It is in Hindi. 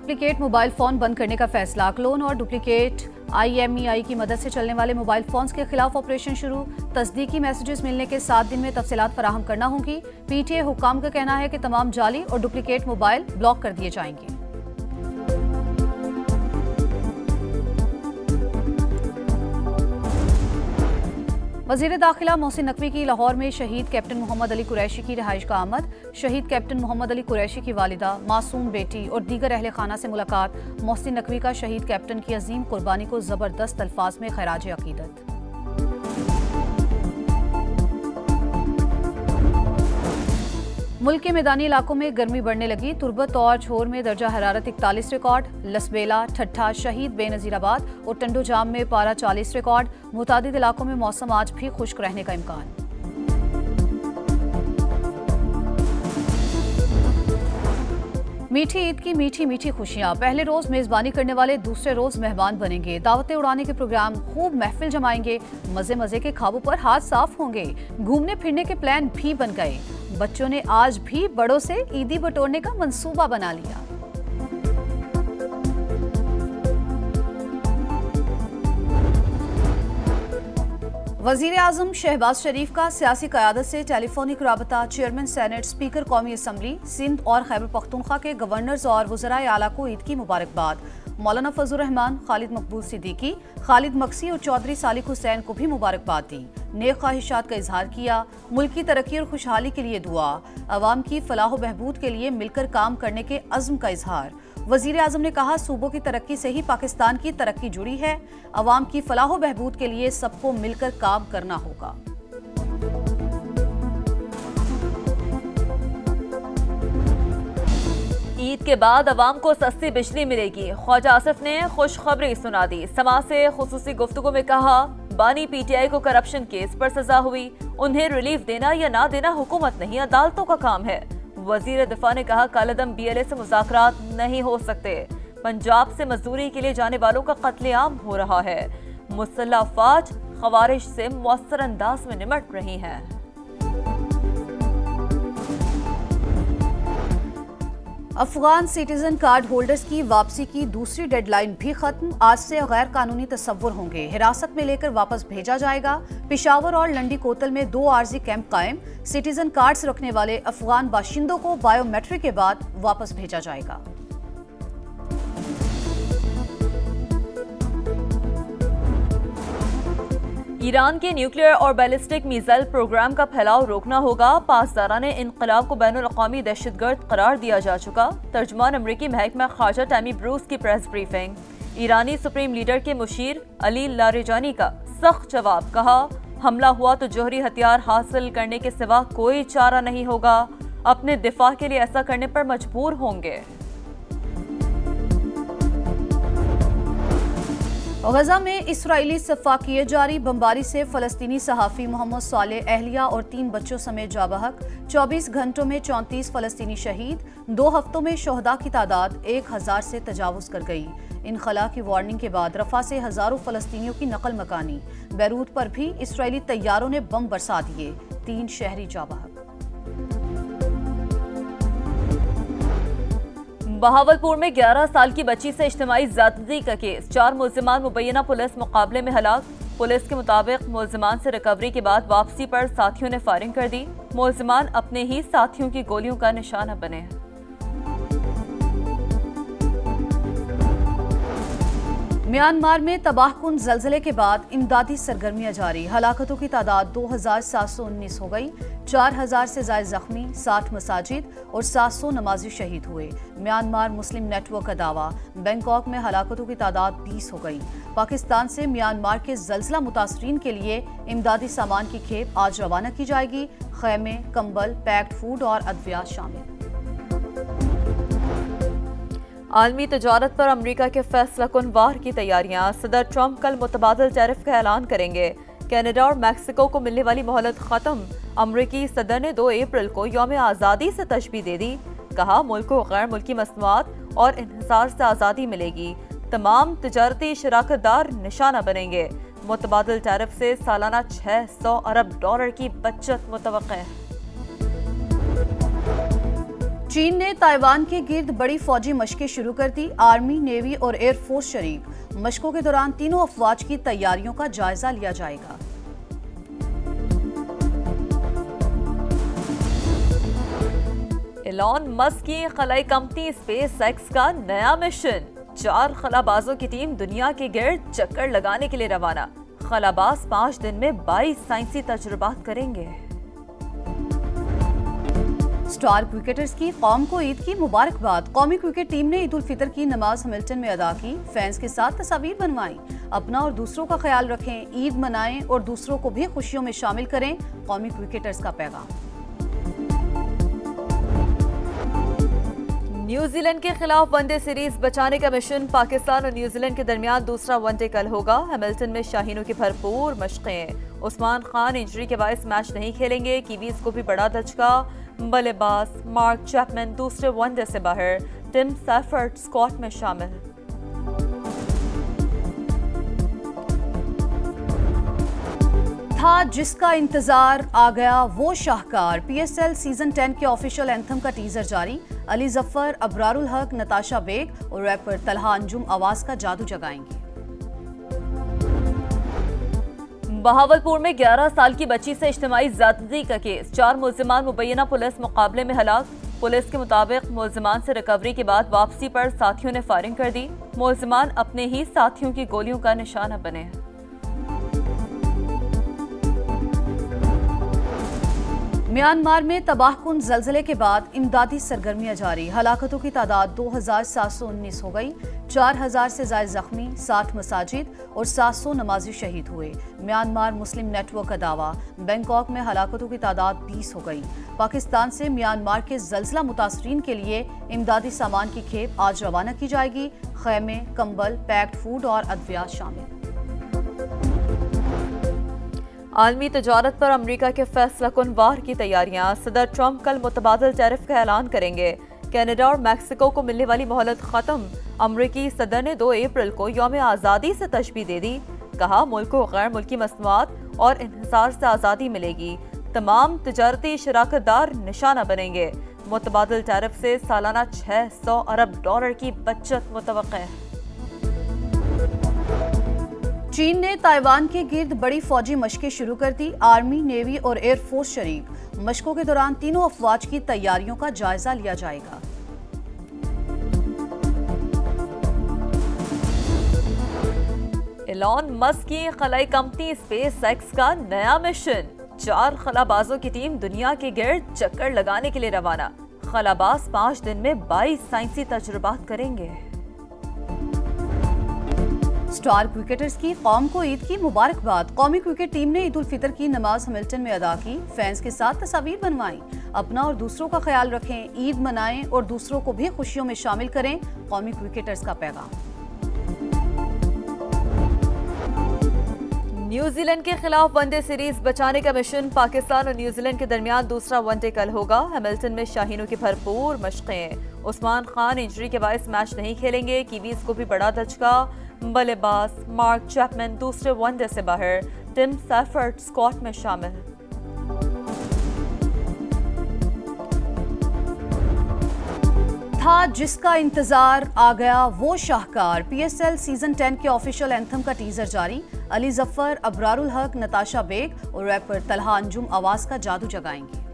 डुप्लीकेट मोबाइल फोन बंद करने का फैसला। क्लोन और डुप्लीकेट IMEI की मदद से चलने वाले मोबाइल फोन्स के खिलाफ ऑपरेशन शुरू। तस्दीकी मैसेजेस मिलने के 7 दिन में तफसीलात फराहम करना होंगी। PTA हुक्काम का कहना है कि तमाम जाली और डुप्लीकेट मोबाइल ब्लॉक कर दिए जाएंगे। वज़ीर दाखिला मोहसिन नकवी की लाहौर में शहीद कैप्टन मोहम्मद अली कुरैशी की रिहाइश का आमद। शहीद कैप्टन मोहम्मद अली कुरैशी की वालिदा, मासूम बेटी और दीगर अहले खाना से मुलाकात। मोहसिन नकवी का शहीद कैप्टन की अजीम कुर्बानी को जबरदस्त अल्फाज में खैराज अकीदत। मुल्क के मैदानी इलाकों में गर्मी बढ़ने लगी। तुर्बत और झोर में दर्जा हरारत 41 रिकॉर्ड। लसबेला, ठट्ठा, शहीद बेनज़ीराबाद और टंडो जाम में पारा 40 रिकॉर्ड। मुतादिद इलाकों में मौसम आज भी खुश्क रहने का इम्कान। मीठी ईद की मीठी मीठी खुशियां। पहले रोज मेजबानी करने वाले दूसरे रोज मेहमान बनेंगे। दावतें उड़ाने के प्रोग्राम, खूब महफिल जमाएंगे। मजे मजे के खाबों पर हाथ साफ होंगे। घूमने फिरने के प्लान भी बन गए। बच्चों ने आज भी बड़ों से ईदी बटोरने का मंसूबा बना लिया। वज़ीर आज़म शहबाज शरीफ का सियासी क़यादत से टेलीफोनिक राबता। चेयरमैन सेनेट, स्पीकर कौमी असम्बली सिंध और खैबर पख्तूनख्वा के गवर्नर्स और वज़राए आला को ईद की मुबारकबाद। मौलाना फजलुर रहमान, खालिद मकबूल सिद्दीकी, खालिद मक्सी और चौधरी सालिक हुसैन को भी मुबारकबाद दी। नेक ख्वाहिशात का इजहार किया। मुल्क की तरक्की और खुशहाली के लिए दुआ। अवाम की फलाह व बहबूद के लिए मिलकर काम करने के अज़्म का इजहार। वज़ीर आज़म ने कहा, सूबों की तरक्की से ही पाकिस्तान की तरक्की जुड़ी है। अवाम की फलाह व बहबूद के लिए सबको मिलकर काम करना होगा। ईद के बाद अवाम को सस्ती बिजली मिलेगी। ख्वाजा आसिफ ने खुशखबरी सुना दी। समाज से खुसूसी गुफ्तगू में कहा, बानी PTI को करप्शन केस पर सजा हुई। उन्हें रिलीफ देना या ना देना हुकूमत नहीं, अदालतों का काम है। वजीर दिफा ने कहा, कालेदम BLA से मुज़ाकरात नहीं हो सकते। पंजाब से मजदूरी के लिए जाने वालों का कत्लेआम हो रहा है। मुसल्लह अफवाज खवारिज से मौसर अंदाज में निमट रही हैं। अफगान सिटीजन कार्ड होल्डर्स की वापसी की दूसरी डेडलाइन भी खत्म। आज से गैर कानूनी तस्वुर होंगे। हिरासत में लेकर वापस भेजा जाएगा। पिशावर और लंडी कोतल में 2 आर्जी कैंप कायम। सिटीजन कार्ड्स रखने वाले अफगान बाशिंदों को बायोमेट्रिक के बाद वापस भेजा जाएगा। ईरान के न्यूक्लियर और बैलिस्टिक मिसाइल प्रोग्राम का फैलाव रोकना होगा। पासदाराने इनकलाब को बैनुल-अक़वामी दहशतगर्द करार दिया जा चुका। तर्जुमान अमरीकी महकमा ख़ारजा टैमी ब्रूस की प्रेस ब्रीफिंग। ईरानी सुप्रीम लीडर के मुशीर अली लारेजानी का सख्त जवाब। कहा, हमला हुआ तो जौहरी हथियार हासिल करने के सिवा कोई चारा नहीं होगा। अपने दिफा के लिए ऐसा करने पर मजबूर होंगे। गजा में इसराइली सफाकियत जारी। बमबारी से फलस्तीनी सहाफ़ी मोहम्मद सालेह, अहलिया और 3 बच्चों समेत जाबहक। 24 घंटों में 34 फलस्तीनी शहीद। 2 हफ्तों में शोहदा की तादाद 1000 से तजावुज़ कर गई। इनखला की वार्निंग के बाद रफा से हजारों फलस्तीनियों की नकल मकानी। बैरूत पर भी इसराइली तैयारों ने बम बरसा दिए। 3 शहरी जाबहक। बहावलपुर में 11 साल की बच्ची से इज्तिमाई ज़्यादती का केस। 4 मुल्ज़िमान मुबैना पुलिस मुकाबले में हलाक। पुलिस के मुताबिक मुल्ज़िमान से रिकवरी के बाद वापसी पर साथियों ने फायरिंग कर दी। मुल्ज़िमान अपने ही साथियों की गोलियों का निशाना बने। म्यांमार में तबाहकुन ज़लज़ले के बाद इमदादी सरगर्मियां जारी। हलाकतों की तादाद 2719 हो गई। 4000 से ज़ायद जख्मी। 60 मसाजिद और 700 नमाजी शहीद हुए। म्यांमार मुस्लिम नेटवर्क का दावा। बैंकॉक में हलाकतों की तादाद 20 हो गई। पाकिस्तान से म्यांमार के ज़लज़ला मुतासरीन के लिए इमदादी सामान की खेप आज रवाना की जाएगी। खैमे, कंबल, पैक्ड फूड और अद्वियात शामिल। आलमी तजारत पर अमरीका के फैसला कुन वार की तैयारियां। सदर ट्रंप कल मुतबादल टैरिफ का ऐलान करेंगे। कनाडा और मैक्सिको को मिलने वाली मोहलत खत्म। अमरीकी सदर ने 2 अप्रैल को यौम आज़ादी से तशबीह दे दी। कहा, मुल्क को गैर मुल्की मसनूआत और इन्हिसार से आज़ादी मिलेगी। तमाम तजारती शराकतदार निशाना बनेंगे। मुतबादल टैरिफ से सालाना $600 अरब की बचत मुतवक्के है। चीन ने ताइवान के गिर्द बड़ी फौजी मशकें शुरू कर दी। आर्मी, नेवी और एयरफोर्स शरीक। मशकों के दौरान तीनों अफवाज की तैयारियों का जायजा लिया जाएगा। एलॉन मस्क की खलाई कंपनी स्पेस एक्स का नया मिशन। 4 खलाबाजों की टीम दुनिया के गिर्द चक्कर लगाने के लिए रवाना। खलाबाज 5 दिन में 22 साइंसी तजुर्बात करेंगे। स्टार क्रिकेटर्स की कौम को ईद की मुबारकबाद। कौमी क्रिकेट टीम ने ईद उल फितर की नमाज हैमिल्टन में अदा की। फैंस के साथ तस्वीर बनवाई। अपना और दूसरों का ख्याल रखें, ईद मनाएं और दूसरों को भी खुशियों में शामिल करें। कौमी क्रिकेटर्स का पैगाम। न्यूजीलैंड के खिलाफ वनडे सीरीज बचाने का मिशन। पाकिस्तान और न्यूजीलैंड के दरमियान दूसरा वनडे कल होगा। हैमिल्टन में शाहीनों की भरपूर मशकें। उस्मान खान इंजरी के बायस मैच नहीं खेलेंगे। कीवीज को भी बड़ा धचका। बल्लेबाज मार्क चैपमैन दूसरे वनडे से बाहर। टिम सैफर्ड स्क्वाड में शामिल। था जिसका इंतजार आ गया वो शाहकार। PSL सीजन 10 के ऑफिशियल एंथम का टीजर जारी। अली जफर, अबरारुल हक, नताशा बेग और रैपर तलहा अंजुम आवाज का जादू जगाएंगे। बहावलपुर में 11 साल की बच्ची से इज्तिमाई ज्यादती का केस। 4 मुल्जिमान मुबैना पुलिस मुकाबले में हलाक। पुलिस के मुताबिक मुल्जिमान से रिकवरी के बाद वापसी पर साथियों ने फायरिंग कर दी। मुल्जिमान अपने ही साथियों की गोलियों का निशाना बने हैं। म्यांमार में तबाहकुन जल्जले के बाद इमदादी सरगर्मियां जारी। हलाकतों की तादाद 2719 हो गई। 4000 से ज्यादा जख्मी, 60 मसाजिद और 700 नमाजी शहीद हुए। म्यांमार मुस्लिम नेटवर्क का दावा। बैंकॉक में हलाकतों की तादाद 20 हो गई। पाकिस्तान से म्यांमार के जल्जला मुतासरीन के लिए इमदादी सामान की खेप आज रवाना की जाएगी। खैमे, कंबल, पैक्ड फूड और अद्वियात शामिल। आलमी तजारत पर अमरीका के फैसला कुन वार की तैयारियां। सदर ट्रंप कल मुतबादल टैरिफ का ऐलान करेंगे। कनाडा और मैक्सिको को मिलने वाली मोहलत खत्म। अमरीकी सदर ने 2 अप्रैल को यौम आज़ादी से तशबीह दे दी। कहा मुल्क को गैर मुल्की मसनूआत और इन्हिसार से आज़ादी मिलेगी। तमाम तजारती शराकतदार निशाना बनेंगे। मुतबादल टैरिफ से सालाना $600 अरब की बचत मुतवक्के है। चीन ने ताइवान के गिर्द बड़ी फौजी मशकें शुरू कर दी। आर्मी, नेवी और एयरफोर्स शरीक। मशकों के दौरान तीनों अफवाज की तैयारियों का जायजा लिया जाएगा। एलॉन मस्क की खलाई कंपनी स्पेस एक्स का नया मिशन। 4 खलाबाजों की टीम दुनिया के गिर्द चक्कर लगाने के लिए रवाना। खलाबाज 5 दिन में 22 साइंसी तजुर्बात करेंगे। स्टार क्रिकेटर्स की कौम को ईद की मुबारकबाद। कौमी क्रिकेट टीम ने ईद उल फितर की नमाज हैमिल्टन में अदा की। फैंस के साथ तस्वीर बनवाई। अपना और दूसरों का ख्याल रखें, ईद मनाएं और दूसरों को भी खुशियों में शामिल करें। कौमी क्रिकेटर्स का पैगाम। न्यूजीलैंड के खिलाफ वनडे सीरीज बचाने का मिशन। पाकिस्तान और न्यूजीलैंड के दरमियान दूसरा वनडे कल होगा। हैमिल्टन में शाहीनों की भरपूर मशकें। उस्मान खान इंजरी के बायस मैच नहीं खेलेंगे। कीवीज को भी बड़ा धचका। बल्लेबाज मार्क चैपमैन दूसरे वनडे से बाहर। टिम सैफर्ड स्क्वाड में शामिल। था जिसका इंतजार आ गया वो शाहकार। PSL सीजन 10 के ऑफिशियल एंथम का टीजर जारी। अली जफर, अबरारुल हक, नताशा बेग और रैपर तलहा अंजुम आवाज का जादू जगाएंगे।